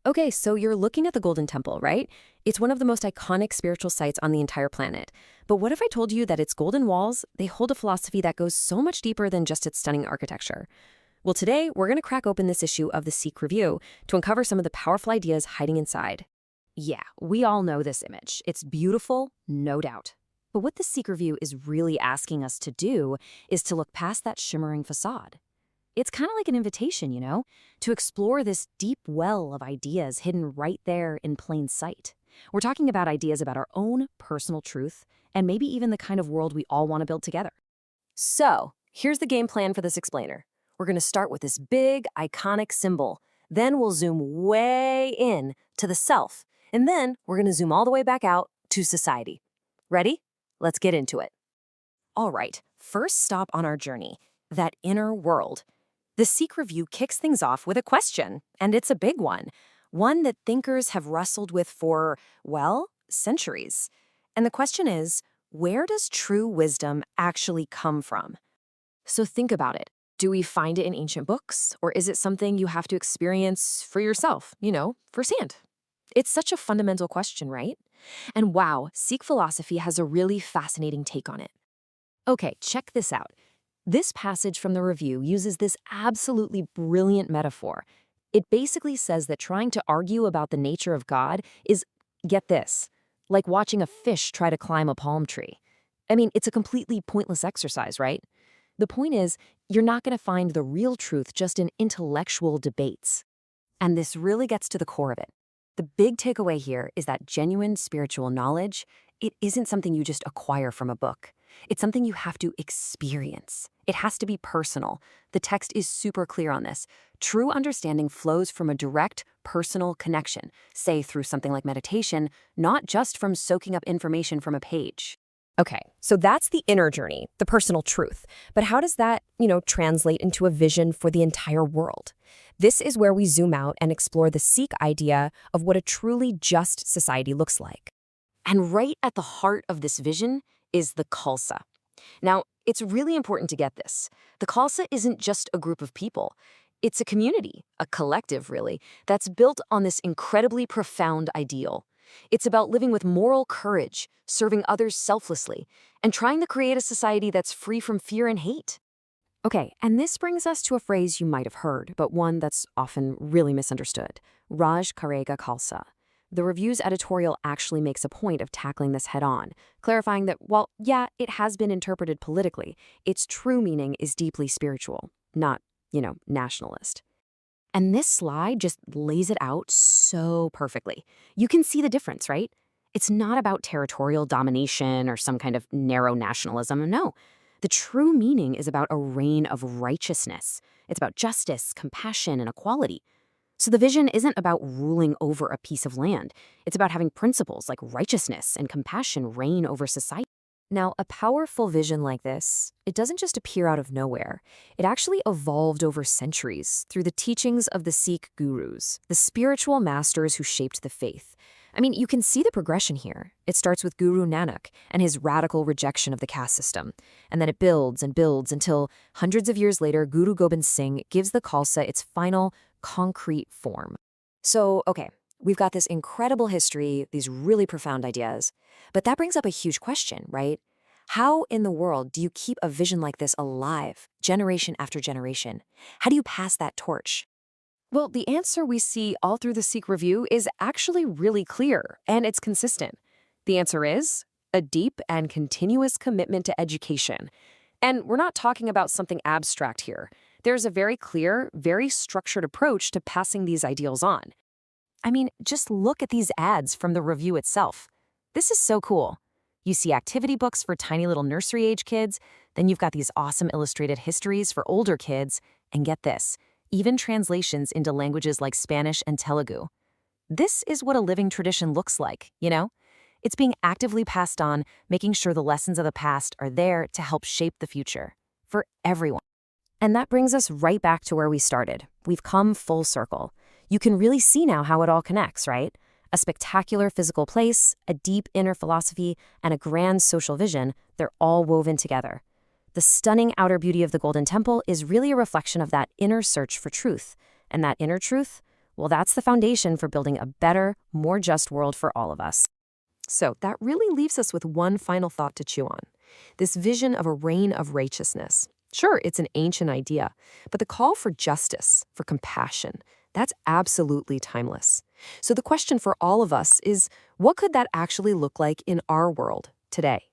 Okay, so you're looking at the Golden Temple, right? It's one of the most iconic spiritual sites on the entire planet. But what if I told you that its golden walls, they hold a philosophy that goes so much deeper than just its stunning architecture? Well, today, we're going to crack open this issue of the SikhReview to uncover some of the powerful ideas hiding inside. Yeah, we all know this image. It's beautiful, no doubt. But what the SikhReview is really asking us to do is to look past that shimmering facade. It's kind of like an invitation, to explore this deep well of ideas hidden right there in plain sight. We're talking about ideas about our own personal truth and maybe even the kind of world we all want to build together. So, here's the game plan for this explainer. We're going to start with this big, iconic symbol. Then we'll zoom way in to the self. And then we're going to zoom all the way back out to society. Ready? Let's get into it. All right, first stop on our journey, that inner world. The SikhReview kicks things off with a question, and it's a big one that thinkers have wrestled with for, well, centuries. And the question is, where does true wisdom actually come from? So think about it. Do we find it in ancient books, or is it something you have to experience for yourself, firsthand? It's such a fundamental question, right? And wow, Sikh philosophy has a really fascinating take on it. Okay, check this out. This passage from the review uses this absolutely brilliant metaphor. It basically says that trying to argue about the nature of God is, get this, like watching a fish try to climb a palm tree. I mean, it's a completely pointless exercise, right? The point is, you're not going to find the real truth just in intellectual debates. And this really gets to the core of it. The big takeaway here is that genuine spiritual knowledge, it isn't something you just acquire from a book. It's something you have to experience. It has to be personal. The text is super clear on this. True understanding flows from a direct, personal connection, say through something like meditation, not just from soaking up information from a page. Okay, so that's the inner journey, the personal truth. But how does that, translate into a vision for the entire world? This is where we zoom out and explore the Sikh idea of what a truly just society looks like. And right at the heart of this vision is the Khalsa. Now, it's really important to get this. The Khalsa isn't just a group of people. It's a community, a collective, really, that's built on this incredibly profound ideal. It's about living with moral courage, serving others selflessly, and trying to create a society that's free from fear and hate. Okay, and this brings us to a phrase you might have heard, but one that's often really misunderstood: Raj Karega Khalsa. The review's editorial actually makes a point of tackling this head-on, clarifying that, while, yeah, it has been interpreted politically, its true meaning is deeply spiritual, not, nationalist. And this slide just lays it out so perfectly. You can see the difference, right? It's not about territorial domination or some kind of narrow nationalism, no. The true meaning is about a reign of righteousness. It's about justice, compassion, and equality. So the vision isn't about ruling over a piece of land. It's about having principles like righteousness and compassion reign over society. Now, a powerful vision like this, it doesn't just appear out of nowhere. It actually evolved over centuries through the teachings of the Sikh gurus, the spiritual masters who shaped the faith. I mean, you can see the progression here. It starts with Guru Nanak and his radical rejection of the caste system. And then it builds and builds until hundreds of years later, Guru Gobind Singh gives the Khalsa its final, concrete form. So, okay, we've got this incredible history, these really profound ideas. But that brings up a huge question, right? How in the world do you keep a vision like this alive, generation after generation? How do you pass that torch? Well, the answer we see all through the SikhReview is actually really clear, and it's consistent. The answer is a deep and continuous commitment to education. And we're not talking about something abstract here. There's a very clear, very structured approach to passing these ideals on. I mean, just look at these ads from the review itself. This is so cool. You see activity books for tiny little nursery-age kids, then you've got these awesome illustrated histories for older kids, and get this, even translations into languages like Spanish and Telugu. This is what a living tradition looks like, It's being actively passed on, making sure the lessons of the past are there to help shape the future, for everyone. And that brings us right back to where we started. We've come full circle. You can really see now how it all connects, right? A spectacular physical place, a deep inner philosophy, and a grand social vision, they're all woven together. The stunning outer beauty of the Golden Temple is really a reflection of that inner search for truth. And that inner truth, Well, that's the foundation for building a better, more just world for all of us. So that really leaves us with one final thought to chew on. This vision of a reign of righteousness. Sure, it's an ancient idea, but the call for justice, for compassion, that's absolutely timeless. So the question for all of us is, what could that actually look like in our world today?